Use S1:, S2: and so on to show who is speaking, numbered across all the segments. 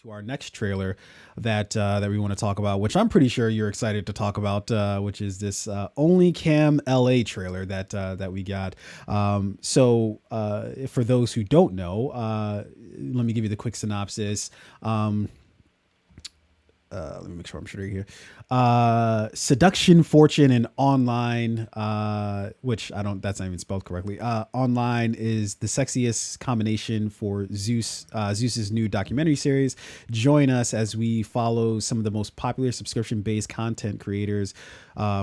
S1: to our next trailer that we want to talk about, which I'm pretty sure you're excited to talk about, which is this OnlyCamLA trailer that we got. For those who don't know, let me give you the quick synopsis. Let me make sure I'm sure here. Seduction, fortune, and online, which I don't, that's not even spelled correctly. Online is the sexiest combination for Zeus's new documentary series. Join us as we follow some of the most popular subscription-based content creators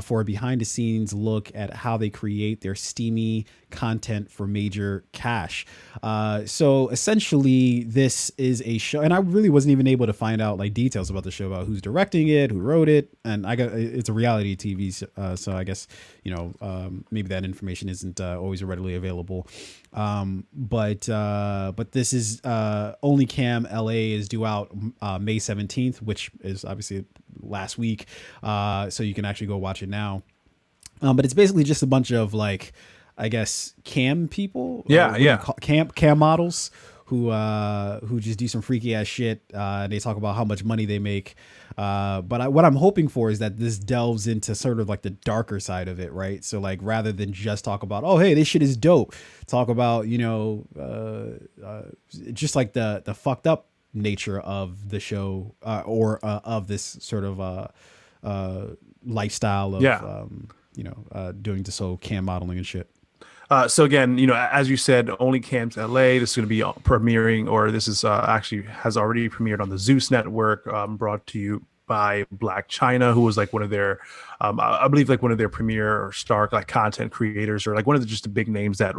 S1: for a behind-the-scenes look at how they create their steamy content for major cash. So essentially, this is a show, and I really wasn't even able to find out like details about the show, about who's directing it, who wrote it, and it's a reality TV, so I guess maybe that information isn't always readily available. But this is OnlyCamLA is due out May 17th, which is obviously last week. So you can actually go watch it now. But it's basically just a bunch of like, I guess, cam people. Cam models who just do some freaky ass shit. They talk about how much money they make. But what I'm hoping for is that this delves into sort of like the darker side of it, right? So like, rather than just talk about, oh, hey, this shit is dope, talk about, just like the fucked up nature of the show, or of this sort of lifestyle of doing this whole cam modeling and shit.
S2: So again, as you said, OnlyCamLA, this is going to be premiering, or this is actually has already premiered on the Zeus network, brought to you by Blac Chyna, who was like one of their, I believe like one of their premier or star like content creators, or like one of just the big names that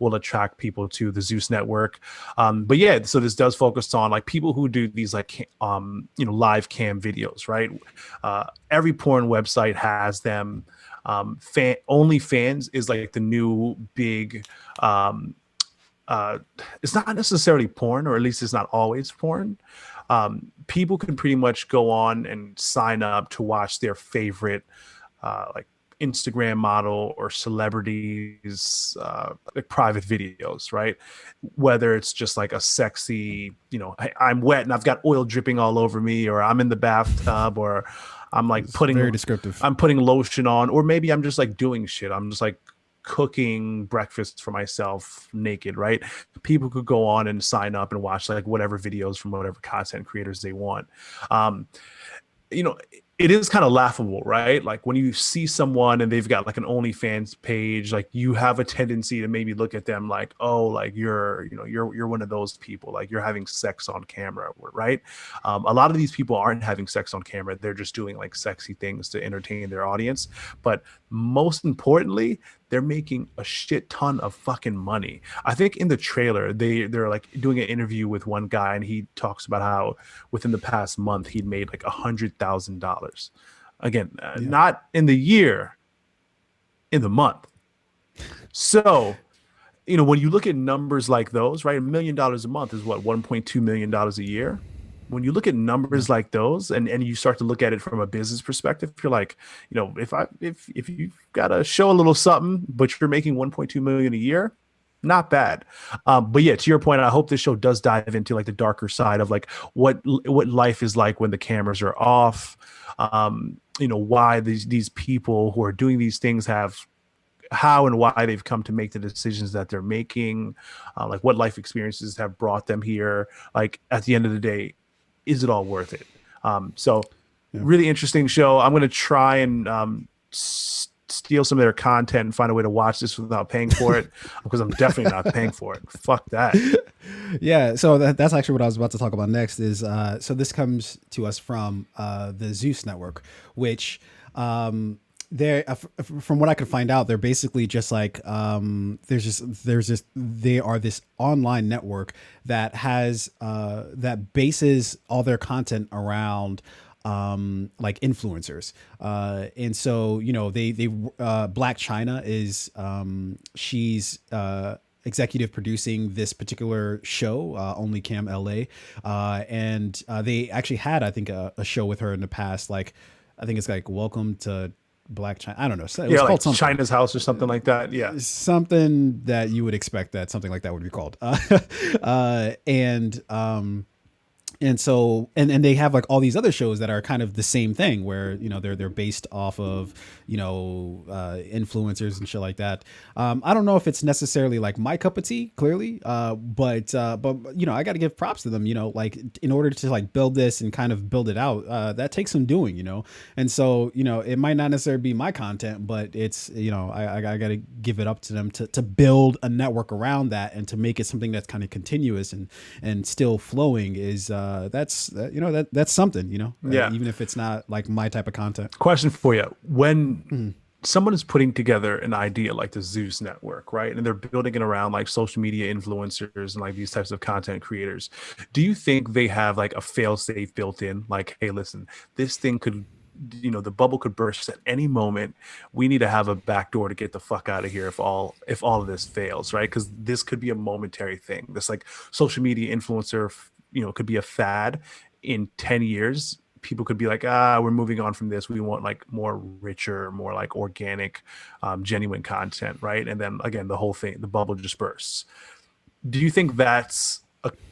S2: will attract people to the Zeus network. But yeah, so this does focus on like people who do these like, live cam videos, right? Every porn website has them. OnlyFans is like the new big, it's not necessarily porn, or at least it's not always porn. People can pretty much go on and sign up to watch their favorite like Instagram model or celebrities like private videos, right? Whether it's just like a sexy, I'm wet and I've got oil dripping all over me, or I'm in the bathtub, or I'm like
S1: very descriptive.
S2: I'm putting lotion on, or maybe I'm just like doing shit. I'm just like cooking breakfast for myself naked, right? People could go on and sign up and watch like whatever videos from whatever content creators they want. It is kind of laughable, right? Like when you see someone and they've got like an OnlyFans page, like you have a tendency to maybe look at them like, oh, like you're one of those people, like you're having sex on camera, right? A lot of these people aren't having sex on camera. They're just doing like sexy things to entertain their audience. But most importantly, they're making a shit ton of fucking money. I think in the trailer, they're like doing an interview with one guy, and he talks about how within the past month he'd made like $100,000. Again, not in the year, in the month. So, when you look at numbers like those, right? $1 million a month is what, $1.2 million a year. When you look at numbers like those, and you start to look at it from a business perspective, you're like, if you've got to show a little something, but you're making 1.2 million a year, not bad. But yeah, to your point, I hope this show does dive into like the darker side of like what life is like when the cameras are off. Why these people who are doing these things how and why they've come to make the decisions that they're making, like what life experiences have brought them here. Like at the end of the day, is it all worth it? Really interesting show. I'm going to try and steal some of their content and find a way to watch this without paying for it, because I'm definitely not paying for it. Fuck that.
S1: Yeah. So that's actually what I was about to talk about next is, so this comes to us from the Zeus network, which they're from what I could find out, they're basically just like they are this online network that has that bases all their content around like influencers, and so they Blac Chyna is she's executive producing this particular show, OnlyCamLA, and they actually had, I think, a show with her in the past, like I think it's like Welcome to Blac Chyna. I don't know. It was
S2: like
S1: called something.
S2: China's House or something like that. Yeah.
S1: Something that you would expect that something like that would be called. And so and they have like all these other shows that are kind of the same thing where they're based off of influencers and shit like that. I don't know if it's necessarily like my cup of tea, clearly, but I got to give props to them. Like in order to like build this and kind of build it out, that takes some doing. And so it might not necessarily be my content, but it's I got to give it up to them to build a network around that and to make it something that's kind of continuous and still flowing is that's something,
S2: Yeah.
S1: even if it's not like my type of content.
S2: Question for you. When someone is putting together an idea like the Zeus network, right? And they're building it around like social media influencers and like these types of content creators. Do you think they have like a fail safe built in? Like, hey, listen, this thing could, the bubble could burst at any moment. We need to have a back door to get the fuck out of here if all of this fails, right? Because this could be a momentary thing. This like social media influencer, could be a fad in 10 years. People could be like, we're moving on from this. We want like more richer, more like organic, genuine content, right? And then again, the whole thing, the bubble just bursts. Do you think that's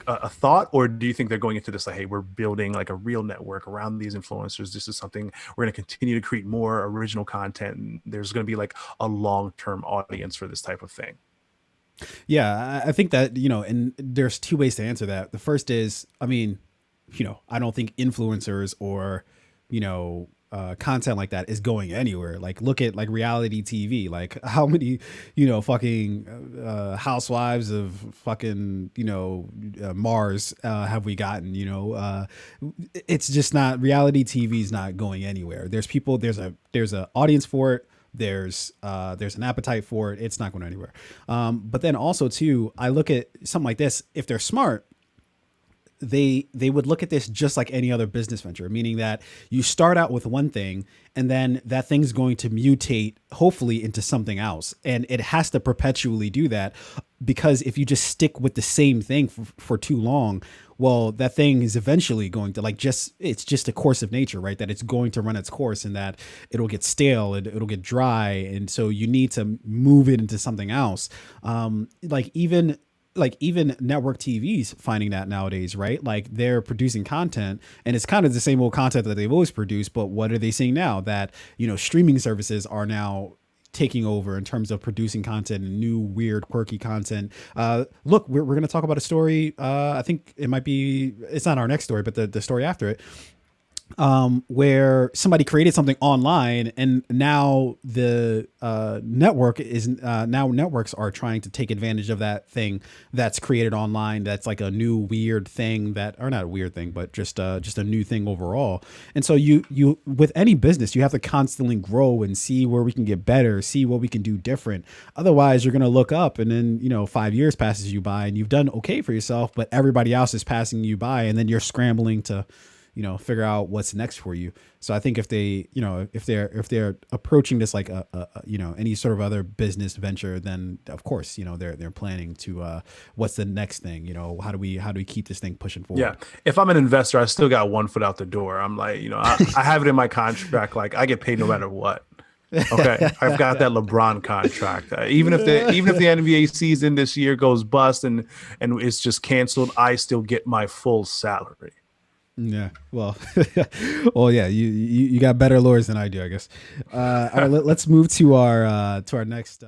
S2: a thought, or do you think they're going into this like, hey, we're building like a real network around these influencers? This is something we're going to continue to create more original content, and there's going to be like a long-term audience for this type of thing.
S1: Yeah, I think that, and there's two ways to answer that. The first is, I mean, I don't think influencers or, content like that is going anywhere. Like, look at like reality TV. Like, how many, fucking housewives of fucking, Mars have we gotten? It's just not, reality TV is not going anywhere. There's people, there's a audience for it. There's an appetite for it. It's not going anywhere. But then also too, I look at something like this. If they're smart, they would look at this just like any other business venture, meaning that you start out with one thing and then that thing's going to mutate hopefully into something else, and it has to perpetually do that, because if you just stick with the same thing for too long, well, that thing is eventually going to it's just a course of nature, right? That it's going to run its course and that it'll get stale and it'll get dry, and so you need to move it into something else. Even network TVs finding that nowadays, right? Like they're producing content and it's kind of the same old content that they've always produced. But what are they seeing now? That, streaming services are now taking over in terms of producing content and new, weird, quirky content. Look, we're going to talk about a story. I think it's not our next story, but the story after it, where somebody created something online, and now the networks are trying to take advantage of that thing that's created online. That's like a new weird thing or not a weird thing, but just a new thing overall. And so you with any business, you have to constantly grow and see where we can get better, see what we can do different. Otherwise, you're going to look up and then 5 years passes you by and you've done okay for yourself, but everybody else is passing you by, and then you're scrambling to figure out what's next for you. So I think if they, if they're approaching this like any sort of other business venture, then of course, they're planning to, what's the next thing, how do we keep this thing pushing forward?
S2: Yeah. If I'm an investor, I still got one foot out the door. I'm like, I have it in my contract. Like I get paid no matter what. Okay. I've got that LeBron contract. Even if the NBA season this year goes bust and it's just canceled, I still get my full salary.
S1: Yeah. Well, yeah. You got better lawyers than I do, I guess. All right. Let's move to our next.